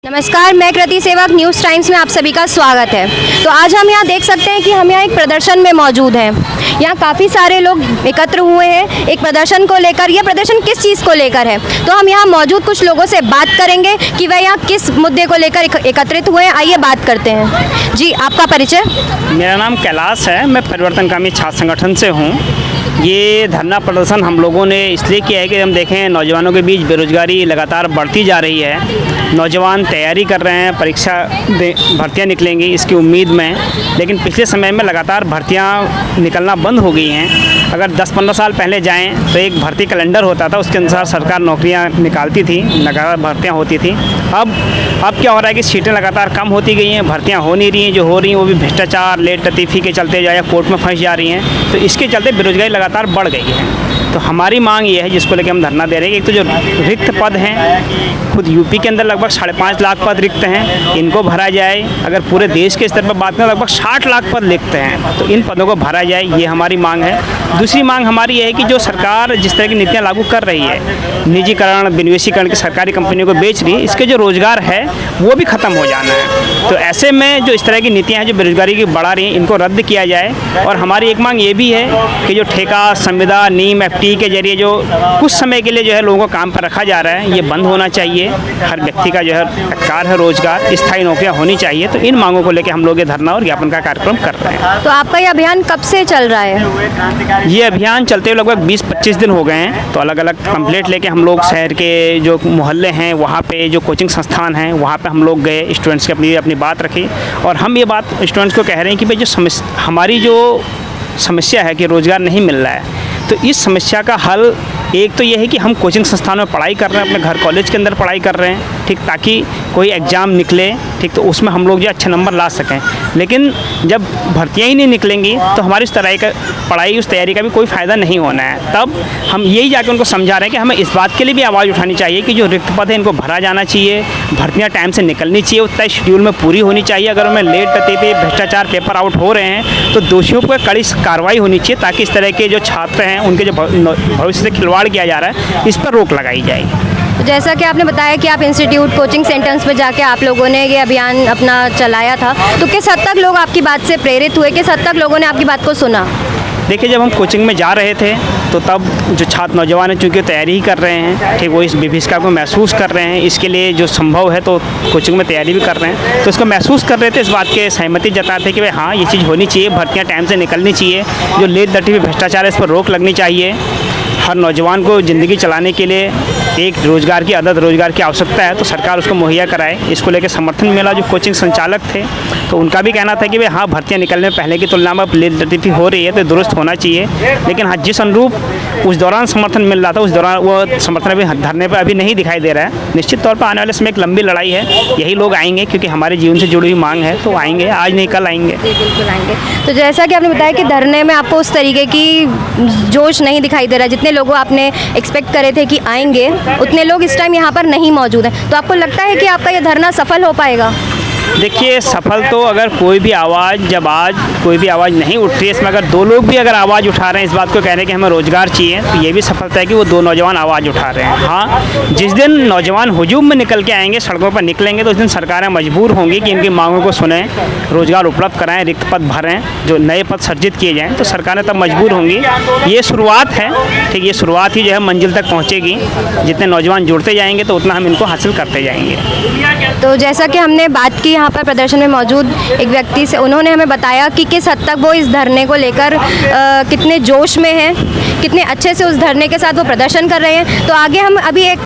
नमस्कार, मैं कृति सेवक न्यूज़ टाइम्स में आप सभी का स्वागत है। तो आज हम यहाँ देख सकते हैं कि हम यहाँ एक प्रदर्शन में मौजूद हैं। यहाँ काफ़ी सारे लोग एकत्र हुए हैं एक प्रदर्शन को लेकर। यह प्रदर्शन किस चीज़ को लेकर है, तो हम यहाँ मौजूद कुछ लोगों से बात करेंगे कि वह यहाँ किस मुद्दे को लेकर एकत्रित हुए हैं। आइए बात करते हैं। जी, आपका परिचय? मेरा नाम कैलाश है, मैं परिवर्तनकामी छात्र संगठन से हूँ। ये धरना प्रदर्शन हम लोगों ने इसलिए किया है कि हम देखें नौजवानों के बीच बेरोजगारी लगातार बढ़ती जा रही है। नौजवान तैयारी कर रहे हैं, भर्तियां निकलेंगी इसकी उम्मीद में, लेकिन पिछले समय में लगातार भर्तियां निकलना बंद हो गई हैं। अगर 10-15 साल पहले जाएं तो एक भर्ती कैलेंडर होता था, उसके अनुसार सरकार नौकरियां निकालती थी, लगातार भर्तियां होती थी। अब क्या हो रहा है कि सीटें लगातार कम होती गई हैं, भर्तियां हो नहीं रही हैं। जो हो रही हैं वो भी भ्रष्टाचार, लेट लतीफ़ी के चलते या कोर्ट में फंस जा रही हैं। तो इसके चलते बेरोजगारी लगातार बढ़ गई है। तो हमारी मांग ये है, जिसको लेकर हम धरना दे रहे हैं, एक तो जो रिक्त पद हैं, खुद यूपी के अंदर लगभग 5.5 लाख पद रिक्त हैं, इनको भरा जाए। अगर पूरे देश के स्तर पर बात करें लगभग 60 लाख पद रिक्त हैं, तो इन पदों को भरा जाए, ये हमारी मांग है। दूसरी मांग हमारी ये है कि जो सरकार जिस तरह की नीतियाँ लागू कर रही है, निजीकरण, विनिवेशीकरण की सरकारी कंपनियों को बेच रही है, इसके जो रोज़गार है वो भी ख़त्म हो जाना है। तो ऐसे में जो इस तरह की नीतियाँ हैं जो बेरोजगारी की बढ़ा रही हैं, इनको रद्द किया जाए। और हमारी एक मांग ये भी है कि जो ठेका, संविदा, नीम, FT के जरिए जो कुछ समय के लिए जो है लोगों को काम पर रखा जा रहा है, ये बंद होना चाहिए। हर व्यक्ति का जो है अधिकार है रोजगार, स्थायी नौकरियां होनी चाहिए। तो इन मांगों को लेकर हम लोग ये धरना और ज्ञापन का कार्यक्रम कर रहे हैं। तो आपका ये अभियान कब से चल रहा है? ये अभियान चलते हुए लगभग 20-25 दिन हो गए हैं। तो अलग अलग पैम्फलेट लेके हम लोग शहर के जो मोहल्ले हैं, वहाँ पे जो कोचिंग संस्थान हैं, वहाँ पे हम लोग गए, स्टूडेंट्स की अपनी बात रखी। और हम ये बात स्टूडेंट्स को कह रहे हैं कि भाई हमारी जो समस्या है कि रोज़गार नहीं मिल रहा है, तो इस समस्या का हल एक तो ये है कि हम कोचिंग संस्थानों में पढ़ाई कर रहे हैं, अपने घर कॉलेज के अंदर पढ़ाई कर रहे हैं, ठीक, ताकि कोई एग्ज़ाम निकले, ठीक, तो उसमें हम लोग जो अच्छे नंबर ला सकें। लेकिन जब भर्तियाँ ही नहीं निकलेंगी तो हमारी उस तरह का पढ़ाई, उस तैयारी का भी कोई फ़ायदा नहीं होना है। तब हम यही जाकर उनको समझा रहे हैं कि हमें इस बात के लिए भी आवाज़ उठानी चाहिए कि जो रिक्त पद है इनको भरा जाना चाहिए, भर्तियाँ टाइम से निकलनी चाहिए, उतना शेड्यूल में पूरी होनी चाहिए। अगर उनमें लेट लतीफ़ी, भ्रष्टाचार, पेपर आउट हो रहे हैं तो दोषियों पर कड़ी कार्रवाई होनी चाहिए, ताकि इस तरह के जो छात्र हैं उनके जो भविष्य से खिलवाड़ किया जा रहा है, इस पर रोक लगाई जाए। तो जैसा कि आपने बताया कि आप इंस्टीट्यूट, कोचिंग सेंटर्स पे जाके आप लोगों ने ये अभियान अपना चलाया था, तो किस हद तक लोग आपकी बात से प्रेरित हुए, किस हद तक लोगों ने आपकी बात को सुना? देखिए, जब हम कोचिंग में जा रहे थे तो तब जो छात्र नौजवान हैं, चूँकि तैयारी ही कर रहे हैं, ठीक, वो इस विभीषिका को महसूस कर रहे हैं, इसके लिए जो संभव है तो कोचिंग में तैयारी भी कर रहे हैं, तो इसको महसूस कर रहे थे, इस बात के सहमति जताते थे कि भाई हाँ, ये चीज़ होनी चाहिए, भर्तियाँ टाइम से निकलनी चाहिए, जो लेट लतीफ़ी, भ्रष्टाचार है, इस पर रोक लगनी चाहिए। हर नौजवान को ज़िंदगी चलाने के लिए एक रोज़गार की आदत, रोज़गार की आवश्यकता है, तो सरकार उसको मुहैया कराए। इसको लेकर समर्थन मिला। जो कोचिंग संचालक थे तो उनका भी कहना था कि भाई हाँ, भर्तियाँ निकलने में पहले की तुलना में अब लेट लतीफ़ी हो रही है, तो दुरुस्त होना चाहिए। लेकिन हाँ, जिस अनुरूप उस दौरान समर्थन मिल रहा था, उस दौरान वो समर्थन अभी धरने पर अभी नहीं दिखाई दे रहा है। निश्चित तौर पर आने वाले समय एक लंबी लड़ाई है, यही लोग आएंगे क्योंकि हमारे जीवन से जुड़ी हुई मांग है, तो आएंगे, आज नहीं कल आएंगे। बिल्कुल आएंगे। तो जैसा कि आपने बताया कि धरने में आपको उस तरीके की जोश नहीं दिखाई दे रहा, जितने लोगों आपने एक्सपेक्ट करे थे कि आएंगे, उतने लोग इस टाइम यहाँ पर नहीं मौजूद हैं। तो आपको लगता है कि आपका ये धरना सफल हो पाएगा? देखिए, सफल तो अगर कोई भी आवाज़, जब आज कोई भी आवाज़ नहीं उठ रही है, इसमें अगर 2 लोग भी अगर आवाज़ उठा रहे हैं इस बात को, कह रहे हैं कि हमें रोज़गार चाहिए, तो ये भी सफलता है कि वो 2 नौजवान आवाज़ उठा रहे हैं। हाँ, जिस दिन नौजवान हुजूम में निकल के आएंगे, सड़कों पर निकलेंगे, तो उस दिन सरकारें मजबूर होंगी कि इनकी मांगों को सुनें, रोज़गार उपलब्ध कराएं, रिक्त पद भरें, जो नए पद सर्जित किए जाएँ, तो सरकारें तब मजबूर होंगी। ये शुरुआत है, ठीक, ये शुरुआत ही जो है मंजिल तक पहुँचेगी। जितने नौजवान जुड़ते जाएंगे तो उतना हम इनको हासिल करते जाएंगे। तो जैसा कि हमने बात की यहाँ पर प्रदर्शन में मौजूद एक व्यक्ति से, उन्होंने हमें बताया कि किस हद तक वो इस धरने को लेकर कितने जोश में हैं, कितने अच्छे से उस धरने के साथ वो प्रदर्शन कर रहे हैं। तो आगे हम अभी एक